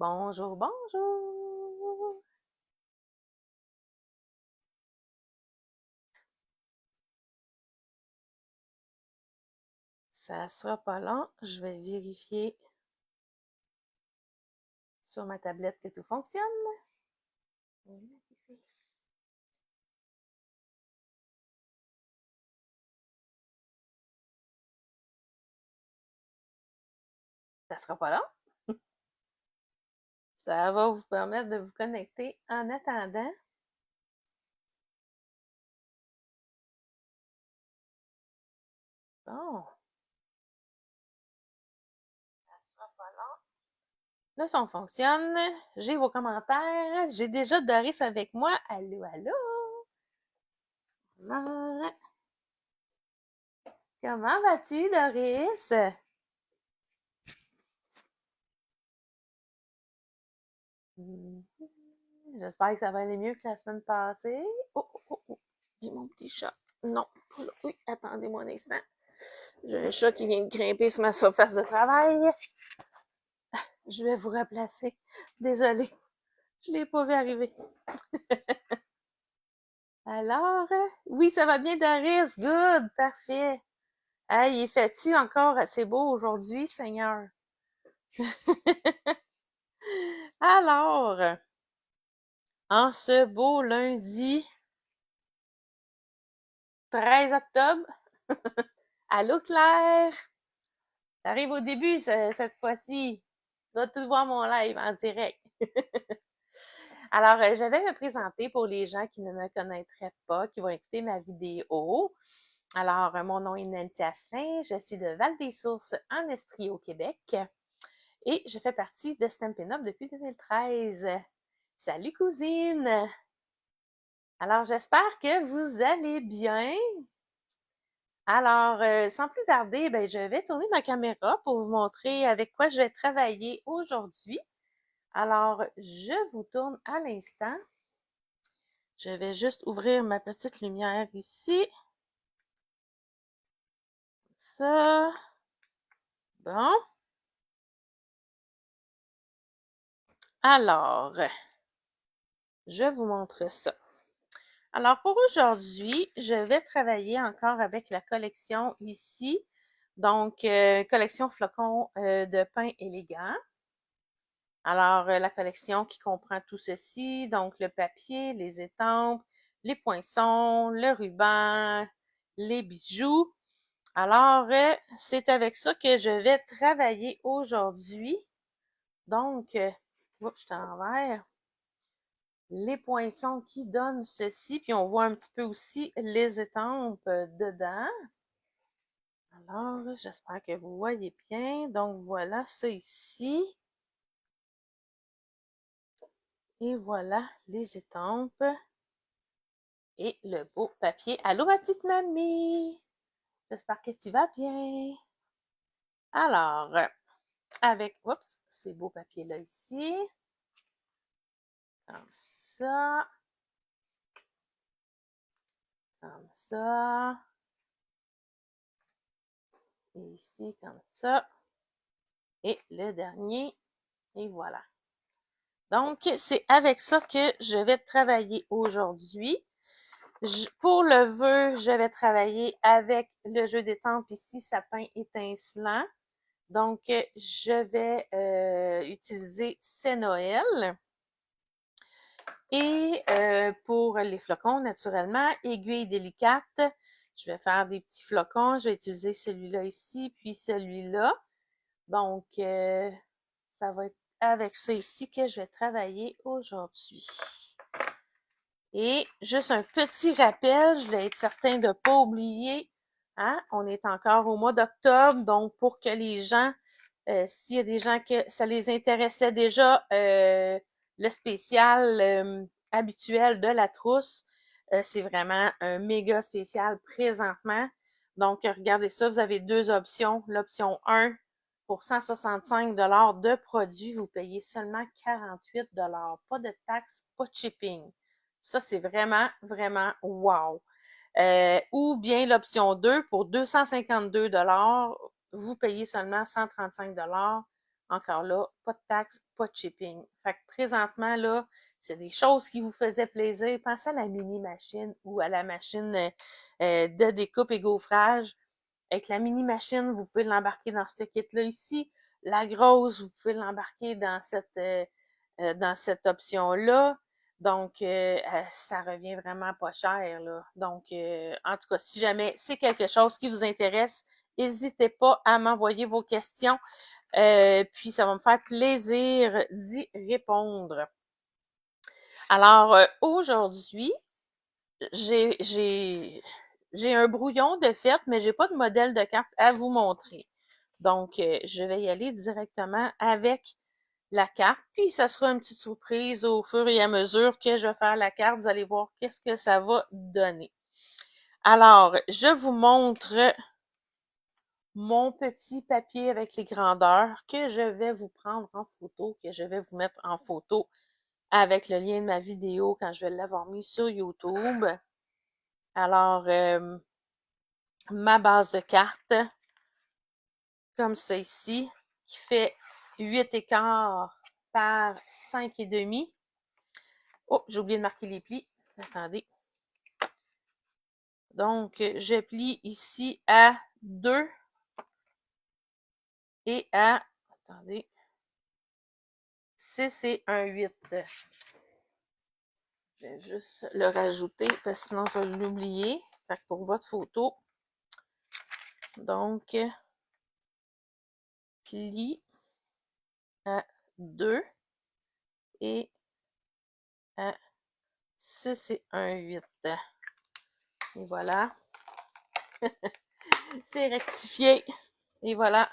Bonjour, bonjour. Ça sera pas long. Je vais vérifier sur ma tablette que tout fonctionne. Ça sera pas long. Ça va vous permettre de vous connecter en attendant. Bon, ça sera pas long. Le son fonctionne. J'ai vos commentaires. J'ai déjà Doris avec moi. Allô, allô. Alors, comment vas-tu, Doris? Mhm. J'espère que ça va aller mieux que la semaine passée. Oh, oh, oh, oh. J'ai mon petit chat. Non, pas là. Oui, attendez-moi un instant. J'ai un chat qui vient de grimper sur ma surface de travail. Je vais vous replacer. Désolée, je l'ai pas vu arriver. Alors, oui, ça va bien, Doris. Good, parfait. Hey, fait-tu encore assez beau aujourd'hui, Seigneur? Alors, en ce beau lundi 13 octobre, allô Claire, t'arrives au début cette fois-ci. Tu vas tout voir mon live en direct. Alors, je vais me présenter pour les gens qui ne me connaîtraient pas, qui vont écouter ma vidéo. Alors, mon nom est Nancy Asselin, je suis de Val-des-Sources en Estrie au Québec et je fais partie de Stampin' Up depuis 2013. Salut cousine! Alors, j'espère que vous allez bien. Alors, sans plus tarder, ben, je vais tourner ma caméra pour vous montrer avec quoi je vais travailler aujourd'hui. Alors, je vous tourne à l'instant. Je vais juste ouvrir ma petite lumière ici. Ça. Bon. Alors, je vous montre ça. Alors, pour aujourd'hui, je vais travailler encore avec la collection ici. Donc, collection flocons de pain élégant. Alors, la collection qui comprend tout ceci, donc le papier, les étampes, les poinçons, le ruban, les bijoux. Alors, c'est avec ça que je vais travailler aujourd'hui. Donc, oups, je suis à l'envers. Les poinçons qui donnent ceci, puis on voit un petit peu aussi les étampes dedans. Alors, j'espère que vous voyez bien. Donc, voilà ça ici. Et voilà les étampes et le beau papier. Allô, ma petite mamie! J'espère que tu vas bien. Alors, avec, oups, ces beaux papiers-là ici. Comme ça. Comme ça. Et ici, comme ça. Et le dernier. Et voilà. Donc, c'est avec ça que je vais travailler aujourd'hui. Pour le vœu, je vais travailler avec le jeu d'étampes ici, sapin étincelant. Donc, je vais utiliser C'est Noël. Et pour les flocons, naturellement, aiguille délicate, je vais faire des petits flocons. Je vais utiliser celui-là ici, puis celui-là. Donc, ça va être avec ça ici que je vais travailler aujourd'hui. Et juste un petit rappel, je voulais être certain de ne pas oublier, hein, on est encore au mois d'octobre, donc pour que les gens, s'il y a des gens que ça les intéressait déjà, le spécial habituel de la trousse, c'est vraiment un méga spécial présentement. Donc, regardez ça, vous avez deux options. L'option 1, pour 165 de produits, vous payez seulement 48 pas de taxes, pas de shipping. Ça, c'est vraiment, vraiment wow. Ou bien l'option 2, pour 252 vous payez seulement 135 encore là, pas de taxes, pas de shipping. Fait que présentement, là, c'est des choses qui vous faisaient plaisir. Pensez à la mini-machine ou à la machine de découpe et gaufrage. Avec la mini-machine, vous pouvez l'embarquer dans ce kit-là ici. La grosse, vous pouvez l'embarquer dans cette option-là. Donc, ça revient vraiment pas cher, là. Donc, en tout cas, si jamais c'est quelque chose qui vous intéresse, n'hésitez pas à m'envoyer vos questions. Puis, ça va me faire plaisir d'y répondre. Alors, aujourd'hui, j'ai un brouillon de fait, mais j'ai pas de modèle de carte à vous montrer. Donc, je vais y aller directement avec la carte, puis ça sera une petite surprise au fur et à mesure que je vais faire la carte. Vous allez voir qu'est-ce que ça va donner. Alors, je vous montre mon petit papier avec les grandeurs que je vais vous prendre en photo, que je vais vous mettre en photo avec le lien de ma vidéo quand je vais l'avoir mis sur YouTube. Alors, ma base de cartes, comme ça ici, qui fait 8,25 par 5,5. Oh, j'ai oublié de marquer les plis. Attendez. Donc, je plie ici à 2 et à, attendez, 6 et un 8. Je vais juste le rajouter parce que sinon je vais l'oublier. Fait que pour votre photo, donc, plie à 2 et à 6 et un 8. Et voilà. C'est rectifié. Et voilà.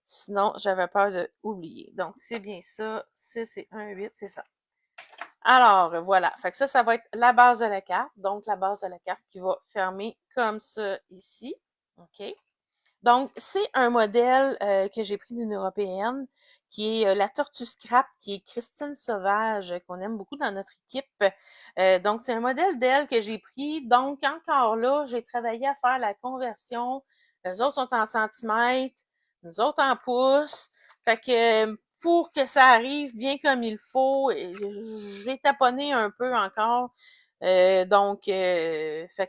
Sinon, j'avais peur d'oublier. Donc, c'est bien ça. 6 et 1, 8, c'est ça. Alors, voilà. Fait que ça va être la base de la carte. Donc, la base de la carte qui va fermer comme ça ici. OK? Donc, c'est un modèle que j'ai pris d'une européenne qui est la Tortue Scrap, qui est Christine Sauvage, qu'on aime beaucoup dans notre équipe. Donc, c'est un modèle d'elle que j'ai pris. Donc, encore là, j'ai travaillé à faire la conversion. Les autres sont en centimètres, nous autres en pouces. Fait que pour que ça arrive bien comme il faut, j'ai taponné un peu encore. Fait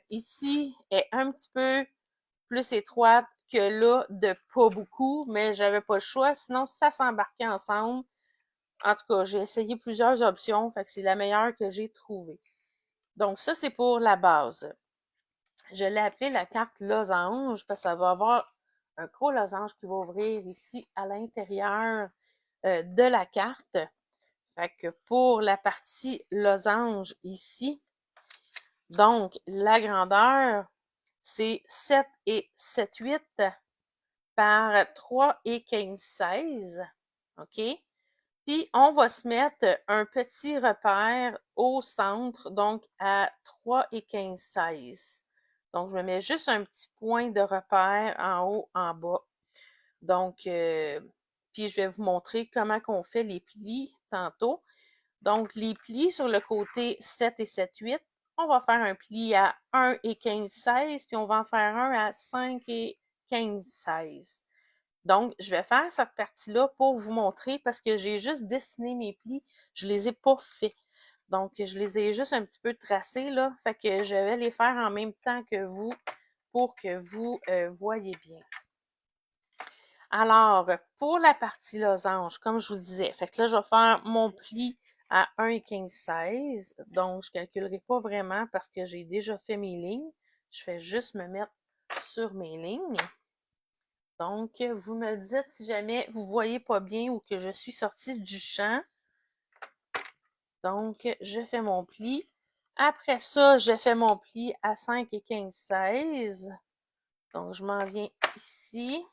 ici est un petit peu plus étroite que là, de pas beaucoup, mais j'avais pas le choix, sinon ça s'embarquait ensemble. En tout cas, j'ai essayé plusieurs options, fait que c'est la meilleure que j'ai trouvée. Donc ça, c'est pour la base. Je l'ai appelée la carte losange parce que ça va avoir un gros losange qui va ouvrir ici à l'intérieur de la carte. Fait que pour la partie losange ici, donc la grandeur, c'est 7 et 7,8 par 3 et 15,16. OK? Puis, on va se mettre un petit repère au centre, donc à 3 et 15,16. Donc, je me mets juste un petit point de repère en haut, en bas. Donc, puis je vais vous montrer comment on fait les plis tantôt. Donc, les plis sur le côté 7 et 7,8, on va faire un pli à 1 et 15,16, puis on va en faire un à 5 et 15,16. Donc, je vais faire cette partie-là pour vous montrer parce que j'ai juste dessiné mes plis, je les ai pas faits. Donc, je les ai juste un petit peu tracés, là. Fait que je vais les faire en même temps que vous pour que vous voyez bien. Alors, pour la partie losange, comme je vous disais, fait que là, je vais faire mon pli à 1 et 15,16. Donc, je ne calculerai pas vraiment parce que j'ai déjà fait mes lignes. Je vais juste me mettre sur mes lignes. Donc, vous me dites si jamais vous ne voyez pas bien ou que je suis sortie du champ. Donc, je fais mon pli. Après ça, je fais mon pli à 5 et 15,16. Donc, je m'en viens ici.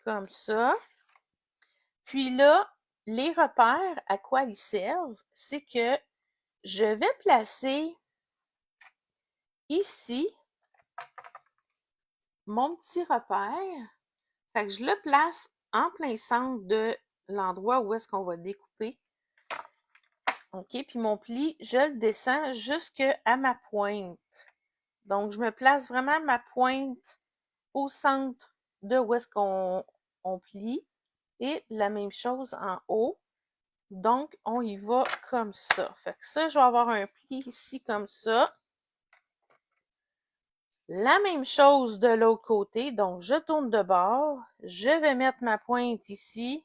Comme ça. Puis là, les repères, à quoi ils servent, c'est que je vais placer ici mon petit repère. Fait que je le place en plein centre de l'endroit où est-ce qu'on va découper. OK, puis mon pli, je le descends jusqu'à ma pointe. Donc, je me place vraiment ma pointe au centre de où est-ce qu'on on plie. Et la même chose en haut. Donc, on y va comme ça. Fait que ça, je vais avoir un pli ici comme ça. La même chose de l'autre côté. Donc, je tourne de bord. Je vais mettre ma pointe ici.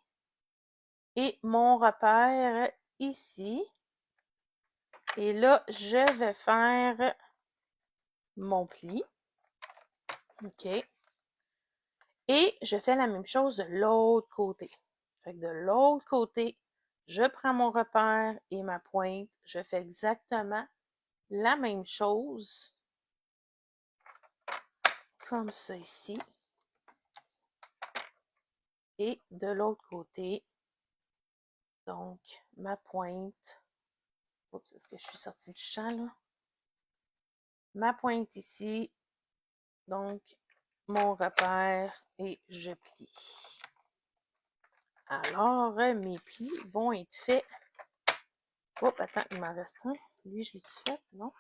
Et mon repère ici. Et là, je vais faire mon pli. OK. Et je fais la même chose de l'autre côté. Fait que de l'autre côté, je prends mon repère et ma pointe. Je fais exactement la même chose. Comme ça ici. Et de l'autre côté, donc ma pointe. Oups, est-ce que je suis sortie du champ là? Ma pointe ici. Donc, mon repère et je plie. Alors, mes plis vont être faits. Oh, attends, il m'en reste un. Lui, je l'ai-tu fait? Non?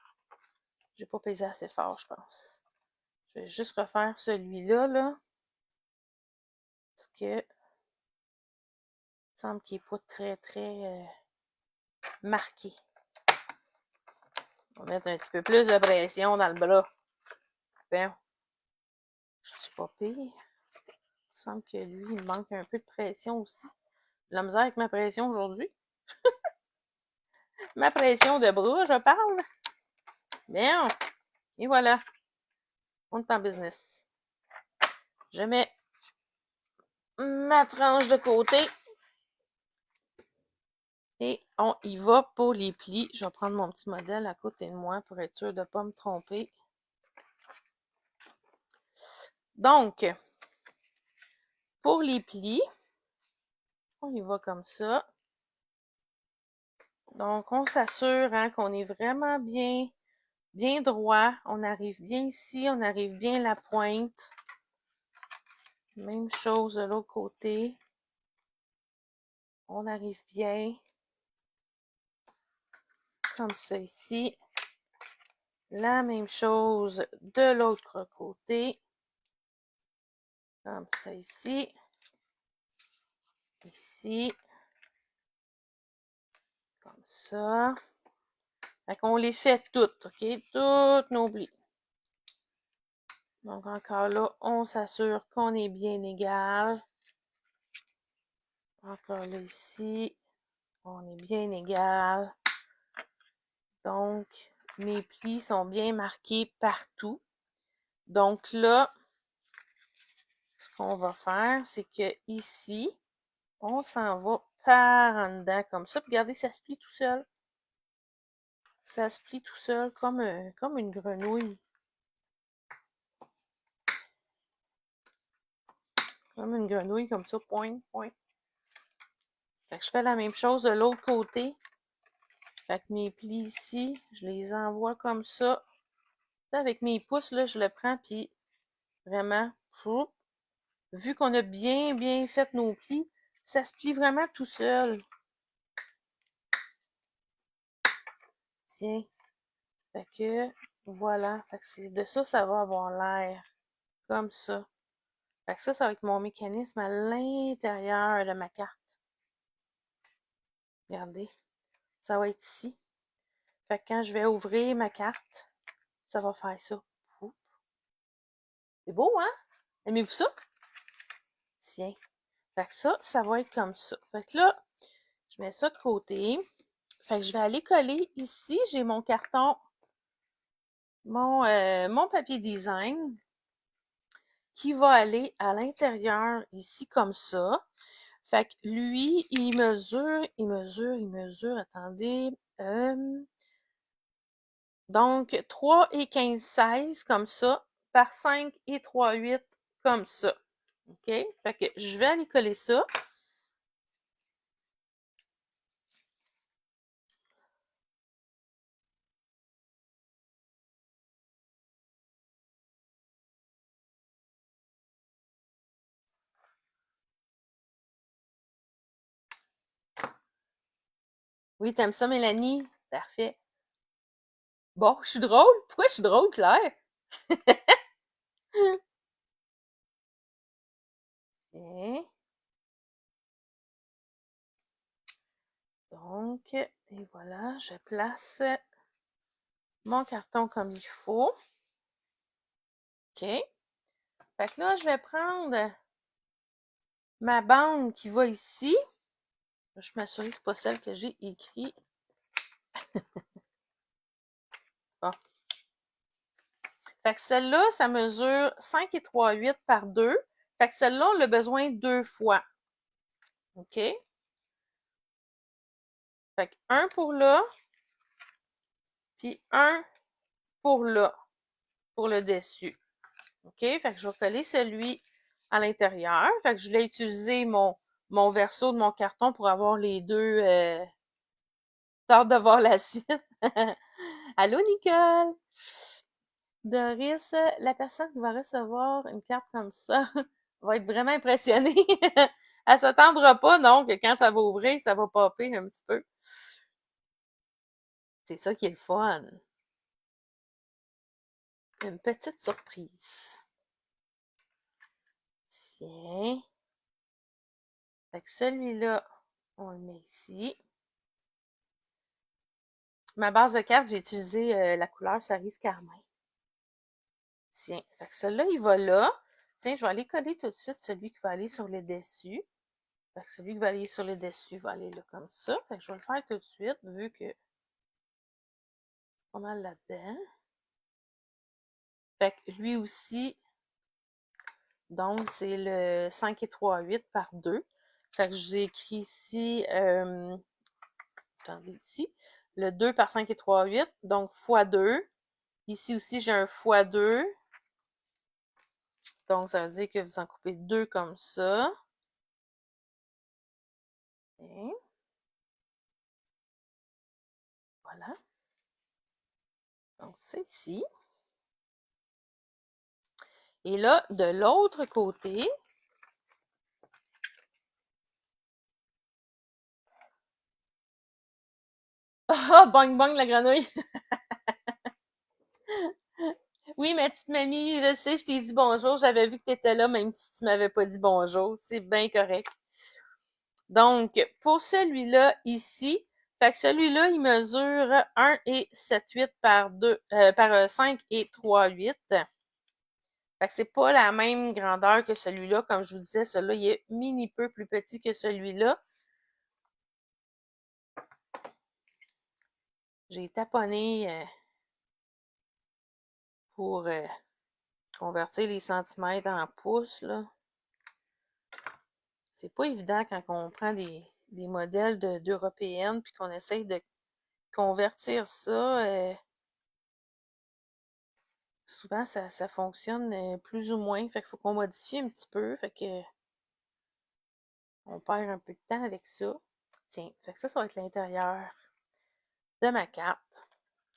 J'ai pas pesé assez fort, je pense. Je vais juste refaire celui-là, là. Parce que, il me semble qu'il n'est pas très marqué. On va mettre un petit peu plus de pression dans le bras. Bon. Je suis pas pire. Il me semble que lui, il me manque un peu de pression aussi. J'ai de la misère avec ma pression aujourd'hui. Ma pression de bras, je parle. Bien. Et voilà. On est en business. Je mets ma tranche de côté. Et on y va pour les plis. Je vais prendre mon petit modèle à côté de moi pour être sûr de ne pas me tromper. Donc, pour les plis, on y va comme ça. Donc, on s'assure qu'on est vraiment bien droit. On arrive bien ici, on arrive bien à la pointe. Même chose de l'autre côté. On arrive bien. Comme ça ici. La même chose de l'autre côté. Comme ça ici. Ici. Comme ça. Fait qu'on les fait toutes, OK? Toutes nos plis. Donc, encore là, on s'assure qu'on est bien égal. Encore là, ici, on est bien égal. Donc, mes plis sont bien marqués partout. Donc là, ce qu'on va faire, c'est que ici, on s'en va par en dedans comme ça. Puis regardez, ça se plie tout seul. Ça se plie tout seul comme une grenouille. Comme une grenouille, comme ça, point, point. Fait que je fais la même chose de l'autre côté. Fait que mes plis ici, je les envoie comme ça. Avec mes pouces, là, je le prends, puis vraiment, vu qu'on a bien fait nos plis, ça se plie vraiment tout seul. Tiens. Fait que, voilà. Fait que c'est de ça, ça va avoir l'air. Comme ça. Fait que ça va être mon mécanisme à l'intérieur de ma carte. Regardez. Ça va être ici. Fait que quand je vais ouvrir ma carte, ça va faire ça. C'est beau, hein? Aimez-vous ça? Tiens. Fait que ça va être comme ça. Fait que là, je mets ça de côté. Fait que je vais aller coller ici. J'ai mon carton, mon papier design qui va aller à l'intérieur ici comme ça. Fait que lui, il mesure, attendez. Donc, 3 et 15, 16 comme ça, par 5 et 3, 8 comme ça. OK? Fait que je vais aller coller ça. Oui, t'aimes ça, Mélanie? Parfait. Bon, je suis drôle? Pourquoi je suis drôle, Claire? Tiens. Donc, et voilà, je place mon carton comme il faut. OK. Fait que là, je vais prendre ma bande qui va ici. Je m'assure que c'est pas celle que j'ai écrite. Bon. Fait que celle-là, ça mesure 5 et 3/8 par 2. Fait que celle-là, on a besoin 2 fois. OK? Fait que un pour là, puis un pour là, pour le dessus. OK? Fait que je vais coller celui à l'intérieur. Fait que je voulais utiliser mon verso de mon carton pour avoir les deux. T'as hâte de voir la suite. Allô, Nicole! Doris, la personne qui va recevoir une carte comme ça va être vraiment impressionnée. Elle s'attendra pas, non, que quand ça va ouvrir, ça va popper un petit peu. C'est ça qui est le fun. Une petite surprise. Tiens. Fait que celui-là, on le met ici. Ma base de carte, j'ai utilisé la couleur cerise carmin. Tiens, fait que celui-là, il va là. Tiens, je vais aller coller tout de suite celui qui va aller sur le dessus. Fait que celui qui va aller sur le dessus va aller là comme ça. Fait que je vais le faire tout de suite, vu que pas mal là-dedans. Fait que lui aussi, donc c'est le 5 et 3/8 par 2. Fait que je vous ai écrit ici, attendez ici, le 2 par 5 et 3/8, donc fois 2. Ici aussi, j'ai un fois 2. Donc, ça veut dire que vous en coupez 2 comme ça. Et voilà. Donc, c'est ici. Et là, de l'autre côté, ah, bang bang la grenouille! Oui, ma petite mamie, je sais, je t'ai dit bonjour. J'avais vu que tu étais là, même si tu m'avais pas dit bonjour. C'est bien correct. Donc, pour celui-là ici, fait que celui-là, il mesure 1 et 7/8 par 2, par 5 et 3/8. Fait que c'est pas la même grandeur que celui-là. Comme je vous disais, celui-là, il est mini peu plus petit que celui-là. J'ai taponné pour convertir les centimètres en pouces, là. C'est pas évident quand on prend des modèles d'européennes puis qu'on essaye de convertir ça. Souvent, ça fonctionne plus ou moins. Fait qu'il faut qu'on modifie un petit peu. Fait que on perd un peu de temps avec ça. Tiens, fait que ça va être l'intérieur de ma carte.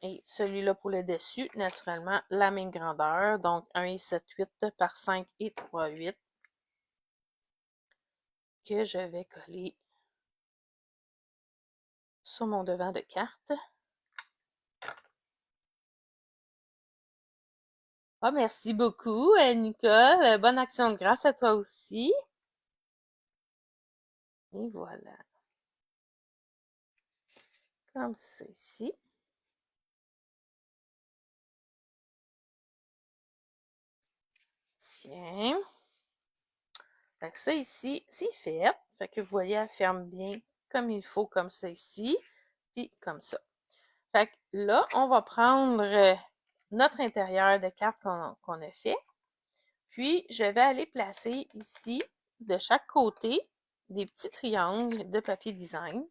Et celui-là pour le dessus, naturellement, la même grandeur. Donc, 1 et 7/8 par 5 et 3/8 que je vais coller sur mon devant de carte. Ah, merci beaucoup, Nicole. Bonne action de grâce à toi aussi. Et voilà. Comme ceci. Tiens. Fait que ça ici, c'est fait. Fait que vous voyez, elle ferme bien comme il faut, comme ça ici. Puis comme ça. Fait que là, on va prendre notre intérieur de carte qu'on a fait. Puis, je vais aller placer ici, de chaque côté, des petits triangles de papier design.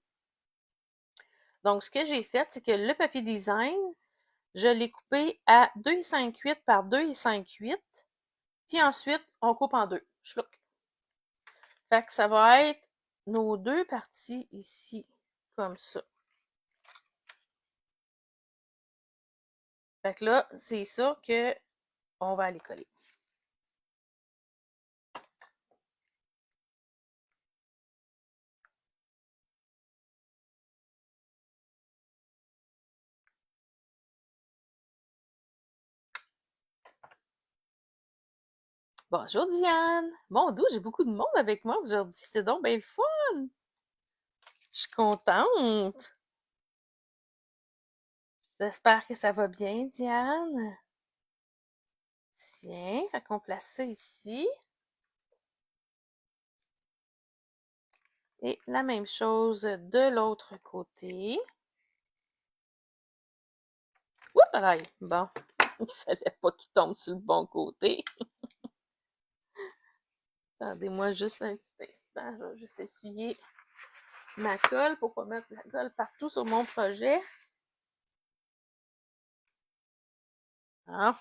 Donc, ce que j'ai fait, c'est que le papier design, je l'ai coupé à 2,5/8 par 2,5/8. Puis ensuite, on coupe en deux. Chlouc. Fait que ça va être nos deux parties ici, comme ça. Fait que là, c'est sûr que on va aller coller. Bonjour Diane! Bon, d'où j'ai beaucoup de monde avec moi aujourd'hui. C'est donc bien le fun! Je suis contente! J'espère que ça va bien, Diane. Tiens, fait qu'on place ça ici. Et la même chose de l'autre côté. Oups, là, bon, il fallait pas qu'il tombe sur le bon côté. Attendez-moi juste un petit instant, je vais juste essuyer ma colle pour pas mettre la colle partout sur mon projet. Ah,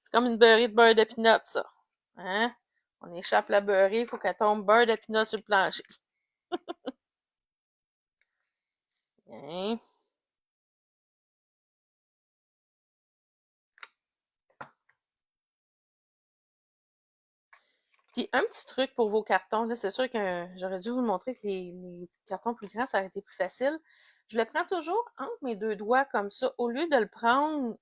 c'est comme une beurrée de beurre de pinot, ça. Hein? On échappe la beurrée, il faut qu'elle tombe beurre de pinot sur le plancher. Hein? Puis un petit truc pour vos cartons, là, c'est sûr que j'aurais dû vous montrer que les cartons plus grands, ça aurait été plus facile. Je le prends toujours entre mes deux doigts comme ça, au lieu de le prendre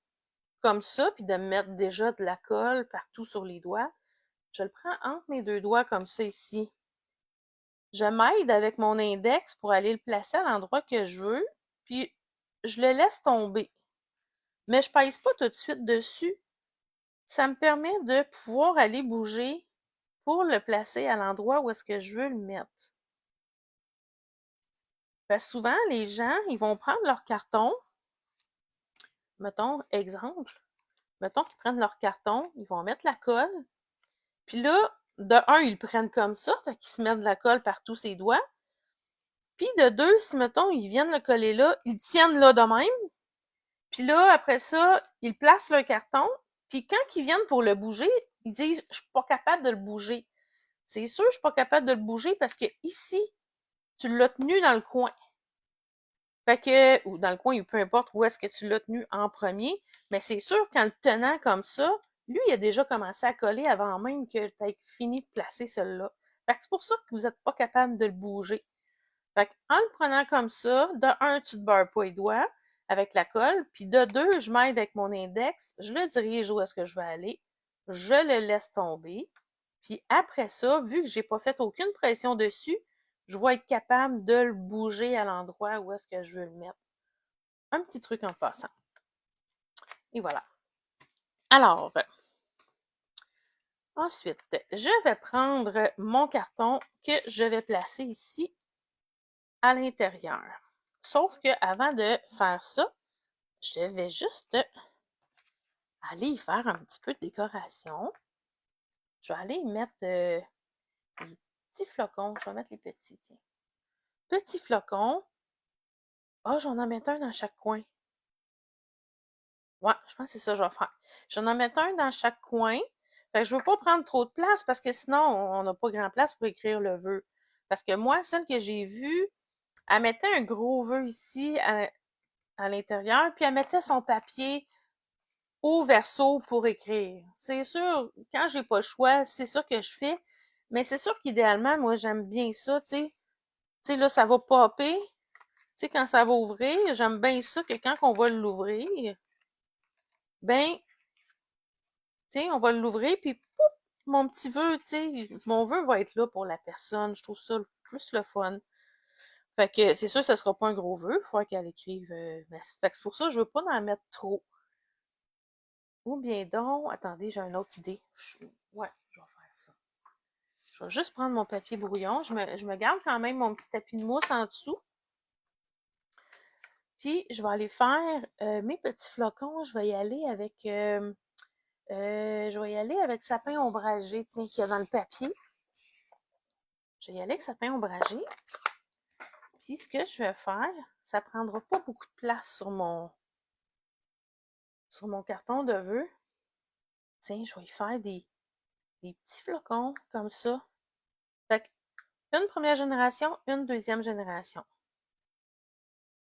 comme ça, puis de me mettre déjà de la colle partout sur les doigts. Je le prends entre mes deux doigts comme ça ici. Je m'aide avec mon index pour aller le placer à l'endroit que je veux, puis je le laisse tomber. Mais je pèse pas tout de suite dessus. Ça me permet de pouvoir aller bouger pour le placer à l'endroit où est-ce que je veux le mettre. Parce que souvent, les gens, ils vont prendre leur carton, mettons, exemple, mettons qu'ils prennent leur carton, ils vont mettre la colle, puis là, de un, ils le prennent comme ça, fait qu'ils se mettent de la colle par tous ses doigts, puis de deux, si, mettons, ils viennent le coller là, ils tiennent là de même, puis là, après ça, ils placent le carton, puis quand ils viennent pour le bouger, ils disent « je suis pas capable de le bouger ». C'est sûr, je suis pas capable de le bouger parce que ici, tu l'as tenu dans le coin. Fait que, ou dans le coin, ou peu importe où est-ce que tu l'as tenu en premier, mais c'est sûr qu'en le tenant comme ça, lui, il a déjà commencé à coller avant même que tu aies fini de placer celui-là. Fait que c'est pour ça que vous n'êtes pas capable de le bouger. Fait en le prenant comme ça, de un, tu te barres pas les doigts avec la colle, puis de deux, je m'aide avec mon index, je le dirige où est-ce que je veux aller, je le laisse tomber, puis après ça, vu que j'ai pas fait aucune pression dessus, je vais être capable de le bouger à l'endroit où est-ce que je veux le mettre. Un petit truc en passant. Et voilà. Alors, ensuite, je vais prendre mon carton que je vais placer ici à l'intérieur. Sauf que avant de faire ça, je vais juste aller y faire un petit peu de décoration. Je vais aller y mettre les petits flocons. Je vais mettre les petits, tiens. Petits flocons. Ah, j'en en mets un dans chaque coin. Ouais, je pense que c'est ça que je vais faire. J'en en mets un dans chaque coin. Fait que je veux pas prendre trop de place parce que sinon, on n'a pas grand place pour écrire le vœu. Parce que moi, celle que j'ai vue, elle mettait un gros vœu ici à l'intérieur, puis elle mettait son papier au verso pour écrire. C'est sûr, quand j'ai pas le choix, c'est ça que je fais. Mais c'est sûr qu'idéalement, moi, j'aime bien ça, tu sais. Tu sais, là, ça va popper. Tu sais, quand ça va ouvrir, j'aime bien ça que quand on va l'ouvrir, ben, tu sais, on va l'ouvrir, puis pouf, mon petit vœu, tu sais, mon vœu va être là pour la personne. Je trouve ça plus le fun. Fait que c'est sûr, ce sera pas un gros vœu. Il faudra qu'elle écrive. Fait que c'est pour ça que je veux pas en mettre trop. Ou bien donc, attendez, j'ai une autre idée. Ouais, je vais faire ça. Je vais juste prendre mon papier brouillon. Je me garde quand même mon petit tapis de mousse en dessous. Puis, je vais aller faire mes petits flocons. Je vais y aller avec sapin ombragé, tiens, qu'il y a dans le papier. Je vais y aller avec sapin ombragé. Puis, ce que je vais faire, ça prendra pas beaucoup de place sur mon carton de vœux. Tiens, je vais y faire des petits flocons comme ça. Fait que une première génération, une deuxième génération.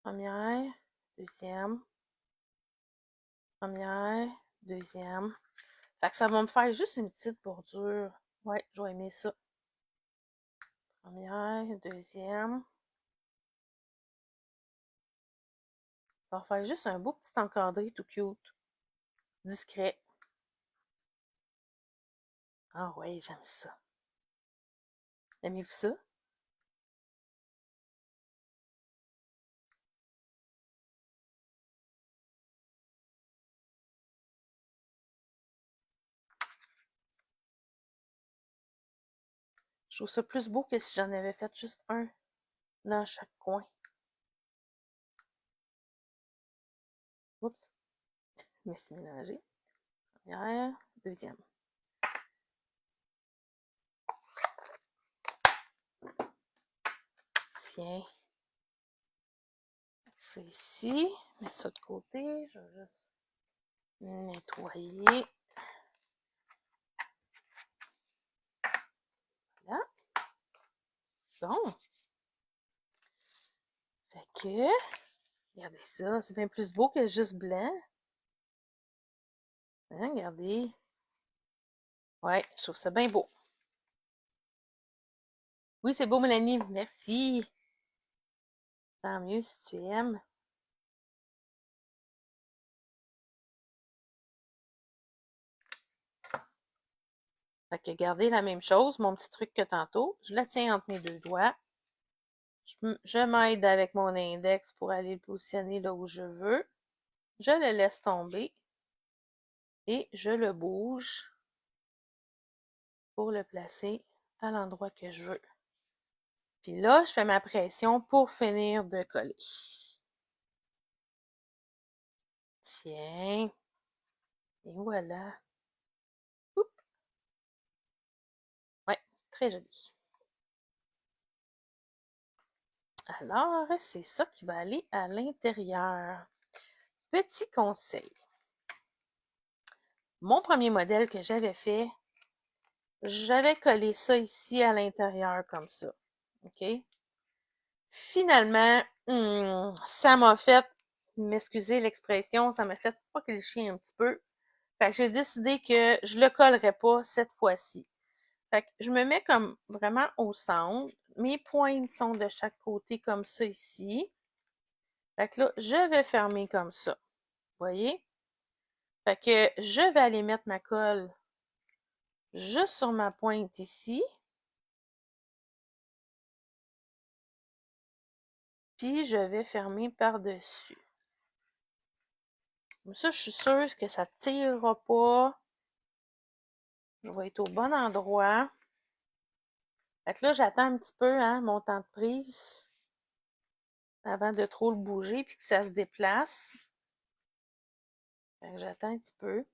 Première, deuxième, première, deuxième. Fait que ça va me faire juste une petite bordure. Ouais, je vais aimer ça. Première, deuxième. Ça va faire juste un beau petit encadré tout cute. Discret. Ah ouais, j'aime ça. Aimez-vous ça? Je trouve ça plus beau que si j'en avais fait juste un dans chaque coin. Oups, je me suis mélangée. Première, deuxième. Tiens. Ça ici. Mets ça de côté. Je vais juste nettoyer. Voilà. Bon. Fait que, regardez ça. C'est bien plus beau que juste blanc. Hein, regardez. Ouais, je trouve ça bien beau. Oui, c'est beau, Mélanie. Merci. Tant mieux si tu aimes. Fait que gardez la même chose, mon petit truc que tantôt. Je la tiens entre mes deux doigts. Je m'aide avec mon index pour aller le positionner là où je veux. Je le laisse tomber et je le bouge pour le placer à l'endroit que je veux. Puis là, je fais ma pression pour finir de coller. Tiens. Et voilà. Oups. Ouais, très joli. Alors, c'est ça qui va aller à l'intérieur. Petit conseil. Mon premier modèle que j'avais fait, j'avais collé ça ici à l'intérieur comme ça. OK? Finalement, ça m'a fait, m'excusez l'expression, ça m'a fait fucker le chien un petit peu. Fait que j'ai décidé que je le collerais pas cette fois-ci. Fait que je me mets comme vraiment au centre. Mes pointes sont de chaque côté comme ça ici. Fait que là, je vais fermer comme ça. Vous voyez? Fait que je vais aller mettre ma colle juste sur ma pointe ici. Puis je vais fermer par-dessus. Comme ça, je suis sûre que ça ne tirera pas. Je vais être au bon endroit. Fait que là, j'attends un petit peu hein, mon temps de prise avant de trop le bouger puis que ça se déplace. Fait que j'attends un petit peu.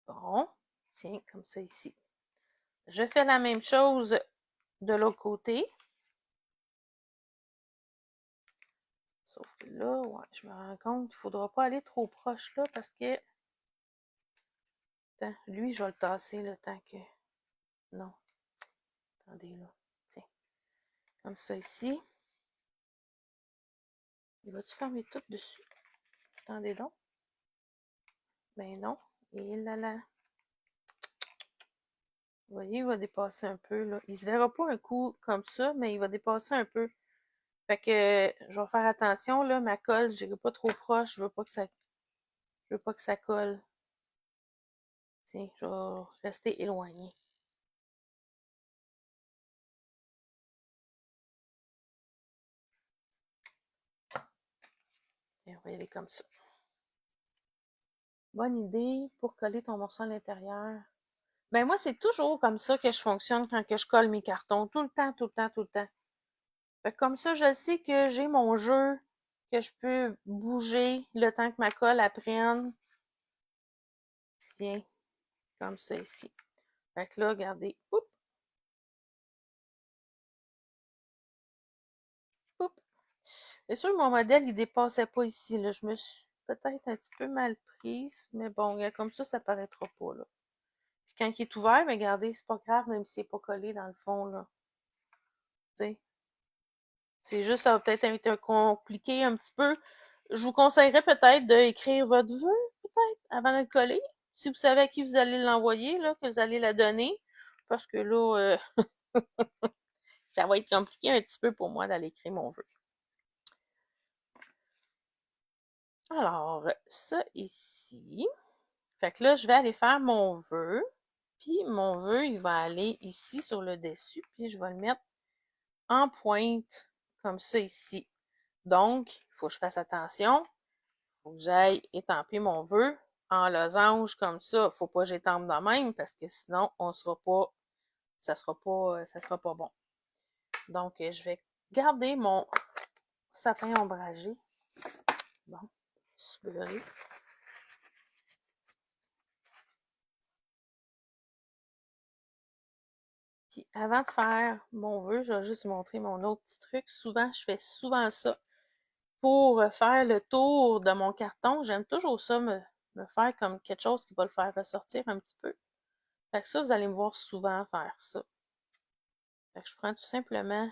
Bon, tiens, comme ça ici. Je fais la même chose de l'autre côté. Sauf que là, ouais, je me rends compte qu'il ne faudra pas aller trop proche là parce que... Attends, lui, je vais le tasser le temps que... Non. Attendez là. Tiens. Comme ça ici. Il va-tu fermer tout dessus? Attendez donc. Ben non. Et là là. Vous voyez, il va dépasser un peu là. Il se verra pas un coup comme ça, mais il va dépasser un peu. Fait que je vais faire attention là, ma colle, je n'irai pas trop proche, je veux pas que ça colle. Tiens, je vais rester éloigné. Tiens, on va y aller comme ça. Bonne idée pour coller ton morceau à l'intérieur. Ben moi, c'est toujours comme ça que je fonctionne quand que je colle mes cartons. Tout le temps, tout le temps, tout le temps. Fait que comme ça, je sais que j'ai mon jeu, que je peux bouger le temps que ma colle apprenne. Tiens, comme ça ici. Fait que là, regardez. Oups, oups. C'est sûr que mon modèle, il dépassait pas ici. Là. Je me suis peut-être un petit peu mal prise. Mais bon, comme ça paraîtra pas. Là. Puis quand il est ouvert, mais regardez, c'est pas grave, même si c'est pas collé dans le fond. Là. T'sais. C'est juste, ça va peut-être être compliqué un petit peu. Je vous conseillerais peut-être d'écrire votre vœu, peut-être, avant de le coller. Si vous savez à qui vous allez l'envoyer, là, que vous allez la donner. Parce que là, ça va être compliqué un petit peu pour moi d'aller écrire mon vœu. Alors, ça ici. Fait que là, je vais aller faire mon vœu. Puis mon vœu, il va aller ici sur le dessus. Puis je vais le mettre en pointe, comme ça ici. Donc, il faut que je fasse attention. Il faut que j'aille étamper mon vœu en losange comme ça. Il ne faut pas que j'étampe de même parce que sinon, on sera pas, ça sera pas bon. Donc, je vais garder mon sapin ombragé. Bon, super. Puis avant de faire mon vœu, je vais juste montrer mon autre petit truc. Souvent, je fais souvent ça. Pour faire le tour de mon carton, j'aime toujours ça, me faire comme quelque chose qui va le faire ressortir un petit peu. Fait que ça, vous allez me voir souvent faire ça. Fait que je prends tout simplement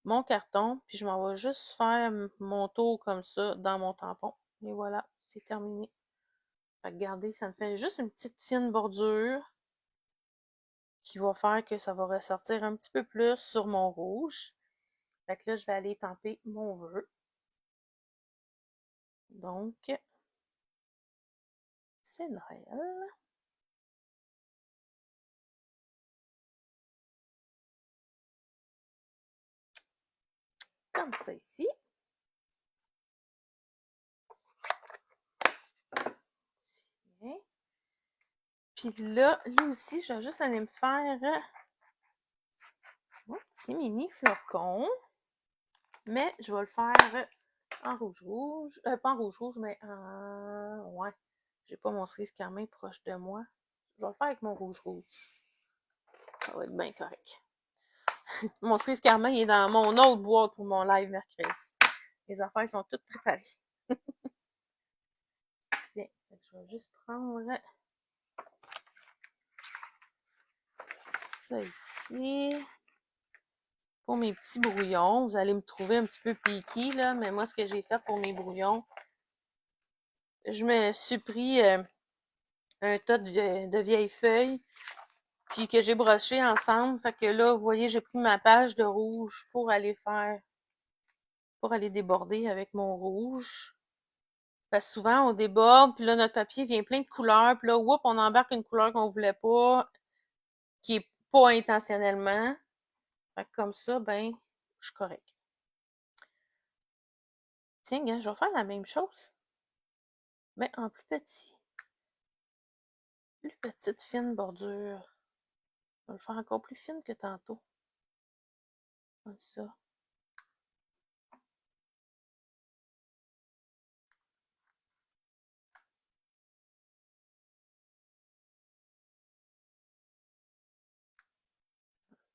mon carton, puis je m'en vais juste faire mon tour comme ça dans mon tampon. Et voilà, c'est terminé. Fait que regardez, ça me fait juste une petite fine bordure qui va faire que ça va ressortir un petit peu plus sur mon rouge. Fait que là, je vais aller tamper mon vœu. Donc, c'est Noël. Comme ça ici. Tiens. Puis là, lui aussi, je vais juste aller me faire un petit mini flocon. Mais je vais le faire en rouge-rouge. Pas en rouge-rouge, mais en... Ouais. J'ai pas mon cerise carmin proche de moi. Je vais le faire avec mon rouge-rouge. Ça va être bien correct. Mon cerise carmin est dans mon autre boîte pour mon live mercredi. Les affaires sont toutes préparées. Tiens, je vais juste prendre ça ici. Pour mes petits brouillons, vous allez me trouver un petit peu piqué, là, mais moi, ce que j'ai fait pour mes brouillons, je me suis pris un tas de vieilles feuilles, puis que j'ai broché ensemble. Fait que là, vous voyez, j'ai pris ma page de rouge pour aller déborder avec mon rouge. Parce que souvent, on déborde, puis là, notre papier vient plein de couleurs, puis là, whoop, on embarque une couleur qu'on voulait pas, qui est pas intentionnellement. Fait que comme ça, ben, je suis correct. Tiens, gars, je vais faire la même chose, mais en plus petit. Plus petite, fine bordure. Je vais le faire encore plus fine que tantôt. Comme ça.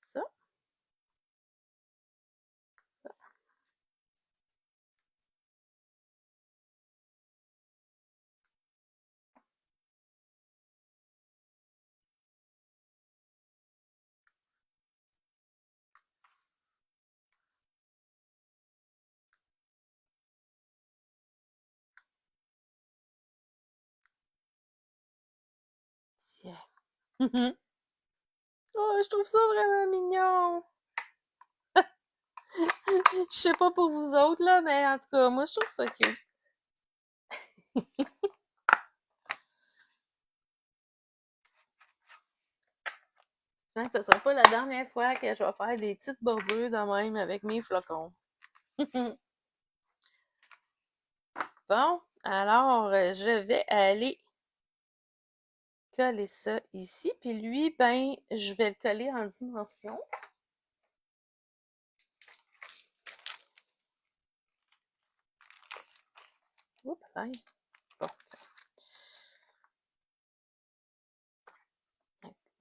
Ça. Ça. Tiens. Oh, je trouve ça vraiment mignon. Je sais pas pour vous autres, là, mais en tout cas, moi, je trouve ça cute. Je pense que ce sera pas la dernière fois que je vais faire des petites bordures de même avec mes flocons. Bon, alors, je vais aller coller ça ici. Puis lui, ben, je vais le coller en dimension. Oups, bon,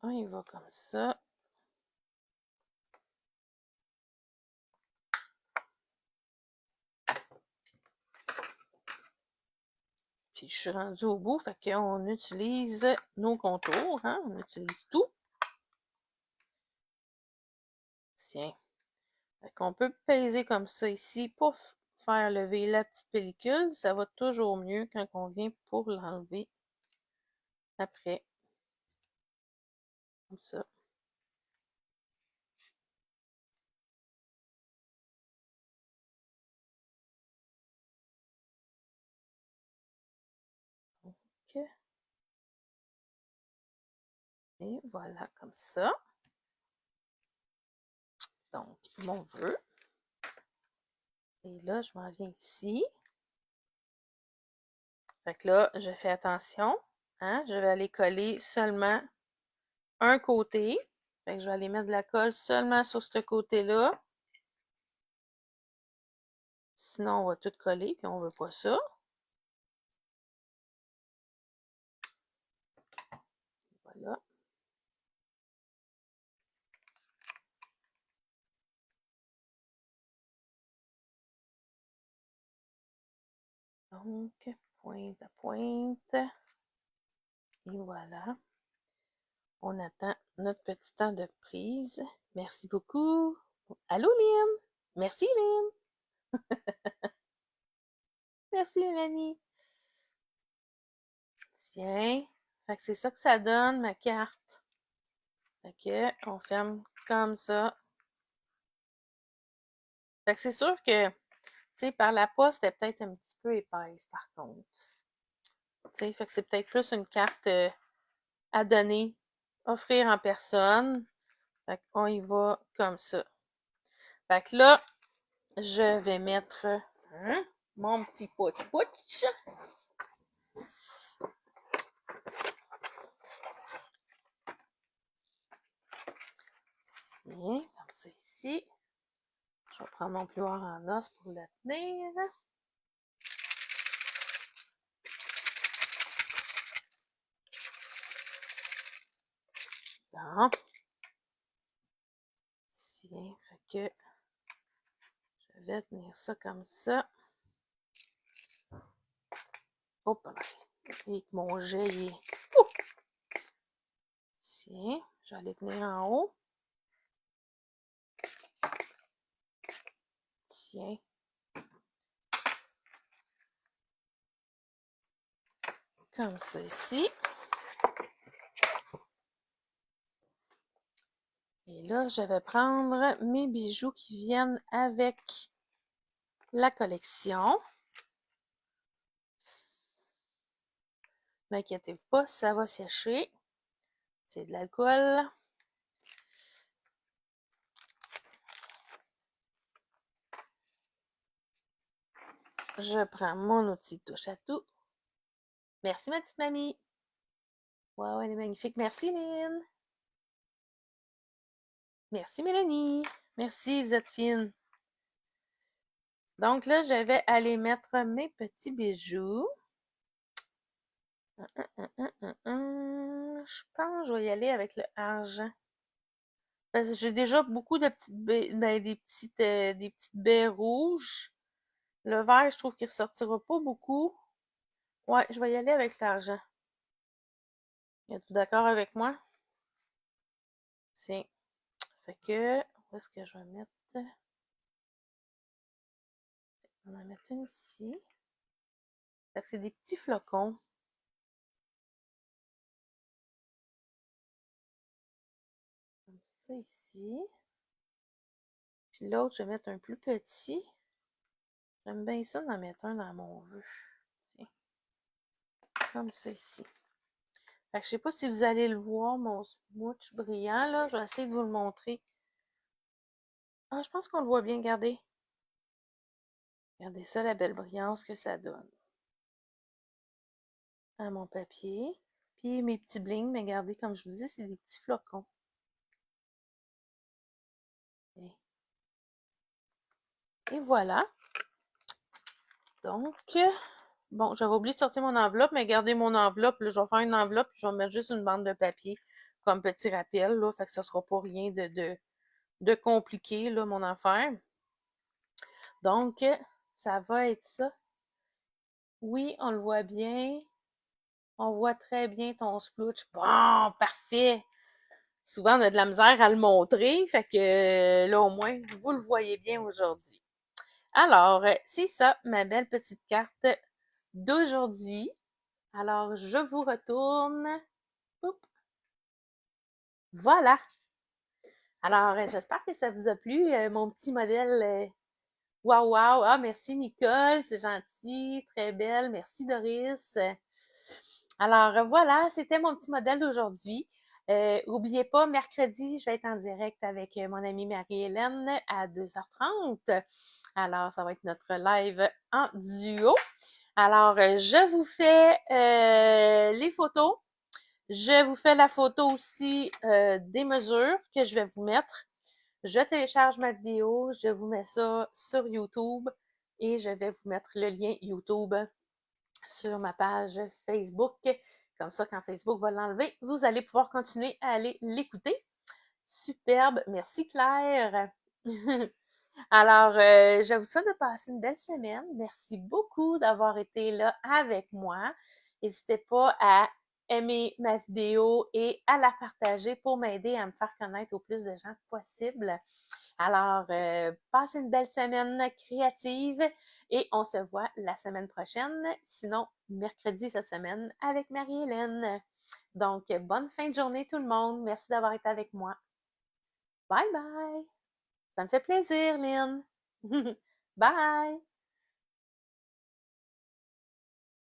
on y va comme ça. Puis je suis rendue au bout, fait qu'on utilise nos contours, hein? On utilise tout. Tiens. Fait qu'on peut peser comme ça ici pour faire lever la petite pellicule. Ça va toujours mieux quand on vient pour l'enlever après. Comme ça. Donc, et voilà, comme ça. Donc, mon vœu Et là, je m'en viens ici. Fait que là, je fais attention. Hein? Je vais aller coller seulement un côté. Fait que je vais aller mettre de la colle seulement sur ce côté-là. Sinon, on va tout coller, puis on veut pas ça. Voilà. Donc, pointe à pointe. Et voilà. On attend notre petit temps de prise. Merci beaucoup. Allô, Lynn? Merci, Lynn. Merci, Mélanie. Tiens. Fait que c'est ça que ça donne, ma carte. Fait que, on ferme comme ça. Fait que c'est sûr que, tu sais, par la poste, elle est peut-être un petit peu épaisse, par contre. Tu sais, fait que c'est peut-être plus une carte à donner, offrir en personne. Fait qu'on y va comme ça. Fait que là, je vais mettre mon petit pouch-pouch. Tiens, comme ça ici. Je vais prendre mon plioir en os pour le tenir. Bon. Tiens, fait que je vais tenir ça comme ça. Hop là. Et que mon jet est... Ouh! Tiens, je vais aller tenir en haut. Tiens. Comme ça ici. Et là, je vais prendre mes bijoux qui viennent avec la collection. N'inquiétez-vous pas, ça va sécher. C'est de l'alcool. Je prends mon outil de touche à tout. Merci, ma petite mamie. Wow, elle est magnifique. Merci, Lynn. Merci, Mélanie. Merci, vous êtes fine. Donc là, je vais aller mettre mes petits bijoux. Je pense que je vais y aller avec le argent. Parce que j'ai déjà beaucoup de petites baies, des petites baies rouges. Le vert, je trouve qu'il ne ressortira pas beaucoup. Ouais, je vais y aller avec l'argent. Êtes-vous d'accord avec moi? Tiens. Fait que, où est-ce que je vais mettre? On va en mettre une ici. Fait que c'est des petits flocons. Comme ça ici. Puis l'autre, je vais mettre un plus petit. J'aime bien ça d'en mettre un dans mon vœu. Tiens. Comme ça ici. Fait que je sais pas si vous allez le voir, mon smooch brillant, là. Je vais essayer de vous le montrer. Ah, je pense qu'on le voit bien. Regardez. Regardez ça, la belle brillance que ça donne. À mon papier. Puis mes petits blings, mais regardez, comme je vous dis, c'est des petits flocons. Et voilà. Donc, bon, j'avais oublié de sortir mon enveloppe, mais gardez mon enveloppe. Là, je vais faire une enveloppe, puis je vais mettre juste une bande de papier comme petit rappel, là. Fait que ça sera pas rien de compliqué, là, mon affaire. Donc, ça va être ça. Oui, on le voit bien. On voit très bien ton splouch. Bon, parfait. Souvent, on a de la misère à le montrer. Fait que là, au moins, vous le voyez bien aujourd'hui. Alors, c'est ça, ma belle petite carte d'aujourd'hui. Alors, je vous retourne. Oups. Voilà. Alors, j'espère que ça vous a plu, mon petit modèle. Waouh, waouh. Ah, merci Nicole, c'est gentil, très belle. Merci Doris. Alors, voilà, c'était mon petit modèle d'aujourd'hui. N'oubliez pas, mercredi, je vais être en direct avec mon amie Marie-Hélène à 2h30. Alors, ça va être notre live en duo. Alors, je vous fais les photos. Je vous fais la photo aussi des mesures que je vais vous mettre. Je télécharge ma vidéo, je vous mets ça sur YouTube et je vais vous mettre le lien YouTube sur ma page Facebook. Comme ça, quand Facebook va l'enlever, vous allez pouvoir continuer à aller l'écouter. Superbe. Merci Claire. Alors, je vous souhaite de passer une belle semaine. Merci beaucoup d'avoir été là avec moi. N'hésitez pas à aimer ma vidéo et à la partager pour m'aider à me faire connaître au plus de gens possible. Alors, passez une belle semaine créative et on se voit la semaine prochaine, sinon mercredi cette semaine avec Marie-Hélène. Donc, bonne fin de journée tout le monde. Merci d'avoir été avec moi. Bye bye! Ça me fait plaisir, Lynn. Bye!